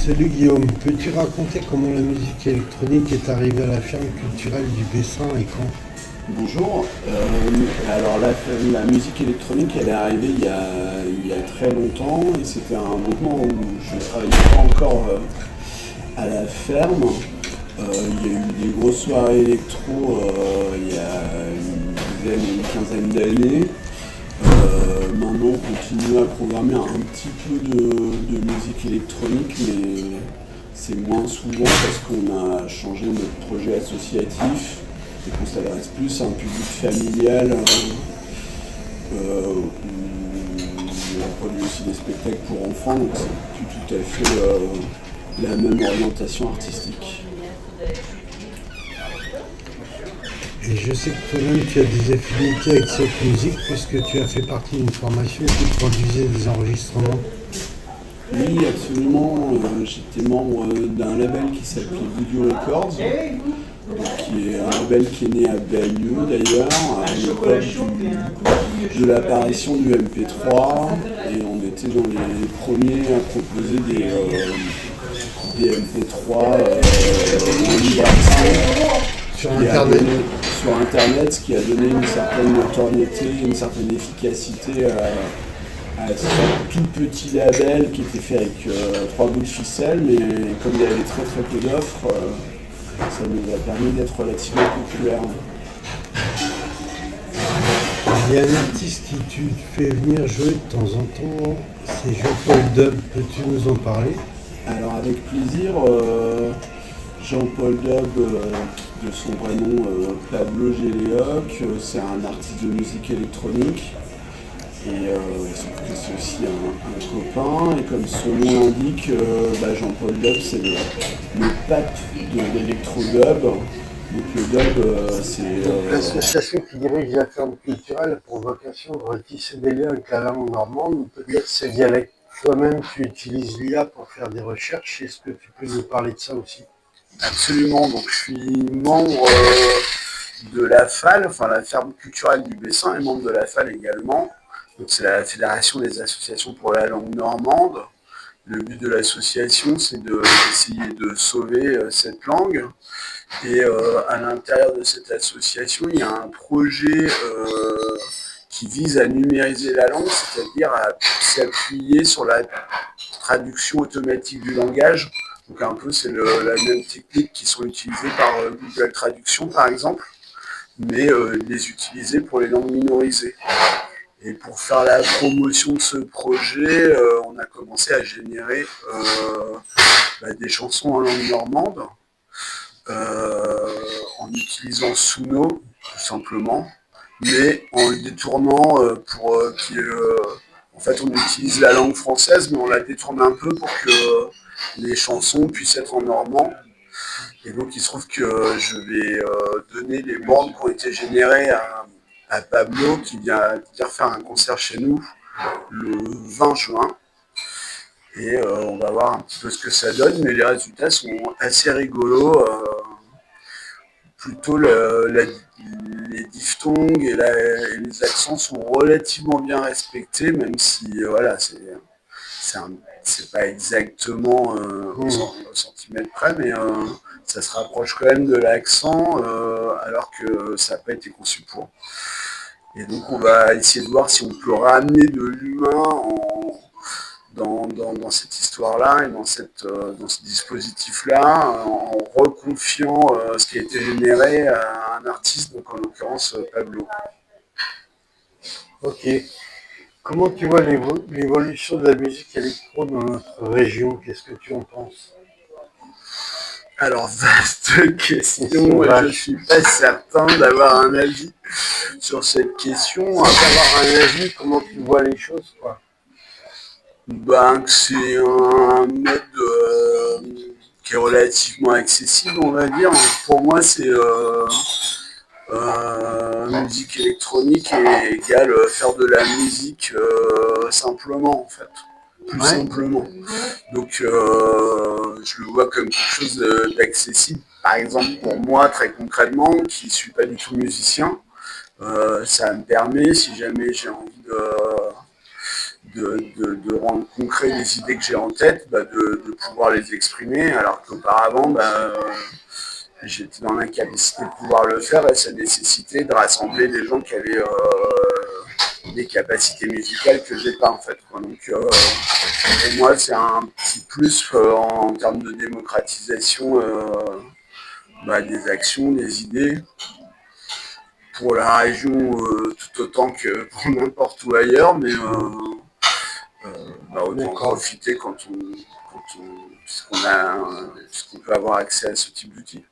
Salut Guillaume, peux-tu raconter comment la musique électronique est arrivée à la ferme culturelle du Bessin et quand? Bonjour. Alors la musique électronique, elle est arrivée il y a très longtemps et c'était un moment où je ne travaillais pas encore à la ferme. Il y a eu des grosses soirées électro il y a une quinzaine d'années. Maintenant, on continue à programmer un petit peu de musique électronique, mais c'est moins souvent parce qu'on a changé notre projet associatif et qu'on s'adresse plus à un public familial où on produit aussi des spectacles pour enfants, donc c'est plus tout à fait la même orientation artistique. Et je sais que toi-même tu as des affinités avec cette musique puisque tu as fait partie d'une formation qui produisait des enregistrements. Oui, absolument. J'étais membre d'un label qui s'appelait Voodoo Records, qui est un label qui est né à Bayeux d'ailleurs, à l'époque de l'apparition du MP3, et on était dans les premiers à proposer des MP3 en libre accès Sur Internet. sur Internet, ce qui a donné une certaine notoriété, une certaine efficacité à ce tout petit label qui était fait avec trois bouts de ficelle, mais comme il y avait très très peu d'offres, ça nous a permis d'être relativement populaire. Il y a un artiste qui tu fais venir jouer de temps en temps, c'est Jean-Paul Dub, peux-tu nous en parler? Alors avec plaisir, Jean-Paul Dub, de son vrai nom Pablo Géléoc, c'est un artiste de musique électronique. Et c'est aussi un copain, et comme son nom l'indique, Jean-Paul Dub c'est le pape de l'électro-dub. Donc le dub, c'est... L'association qui dirige la ferme culturelle a pour vocation de retisser des liens avec la langue normande, peut-être ses dialectes. Toi-même, tu utilises l'IA pour faire des recherches. Est-ce que tu peux nous parler de ça aussi? Absolument, donc je suis membre de la FAL, enfin la ferme culturelle du Bessin, et membre de la FAL également. Donc c'est la Fédération des associations pour la langue normande. Le but de l'association, c'est d'essayer de sauver cette langue. Et à l'intérieur de cette association, il y a un projet qui vise à numériser la langue, c'est-à-dire à s'appuyer sur la traduction automatique du langage. Donc un peu, c'est la même technique qui sont utilisées par Google Traduction, par exemple, mais les utiliser pour les langues minorisées. Et pour faire la promotion de ce projet, on a commencé à générer des chansons en langue normande, en utilisant Suno, tout simplement, mais en le détournant en fait, on utilise la langue française, mais on la détourne un peu pour que les chansons puissent être en normand. Et donc, il se trouve que je vais donner les bandes qui ont été générées à Pablo, qui vient faire un concert chez nous le 20 juin. Et on va voir un petit peu ce que ça donne, mais les résultats sont assez rigolos. Plutôt les diphtongues et les accents sont relativement bien respectés, même si voilà, c'est pas exactement au centimètre près, mais ça se rapproche quand même de l'accent, alors que ça n'a pas été conçu pour. Et donc on va essayer de voir si on peut ramener de l'humain dans cette histoire-là et dans ce dispositif-là, en reconfiant ce qui a été généré à un artiste, donc en l'occurrence Pablo. Ok. Comment tu vois l'évolution de la musique électro dans notre région? Qu'est-ce que tu en penses? Alors, vaste question, je ne suis pas certain d'avoir un avis sur cette question. Sans avoir un avis, comment tu vois les choses, quoi? C'est un mode qui est relativement accessible, on va dire. Pour moi, c'est musique électronique est égale faire de la musique simplement, en fait. Plus simplement. Donc, je le vois comme quelque chose d'accessible. Par exemple, pour moi, très concrètement, qui ne suis pas du tout musicien, ça me permet, si jamais j'ai envie de rendre concret les idées que j'ai en tête, de pouvoir les exprimer, alors qu'auparavant, j'étais dans l'incapacité de pouvoir le faire et ça nécessitait de rassembler des gens qui avaient des capacités musicales que j'ai pas en fait, quoi. Donc pour moi c'est un petit plus en termes de démocratisation des actions, des idées pour la région tout autant que pour n'importe où ailleurs, mais autant en D'accord. profiter puisqu'on peut avoir accès à ce type d'outils.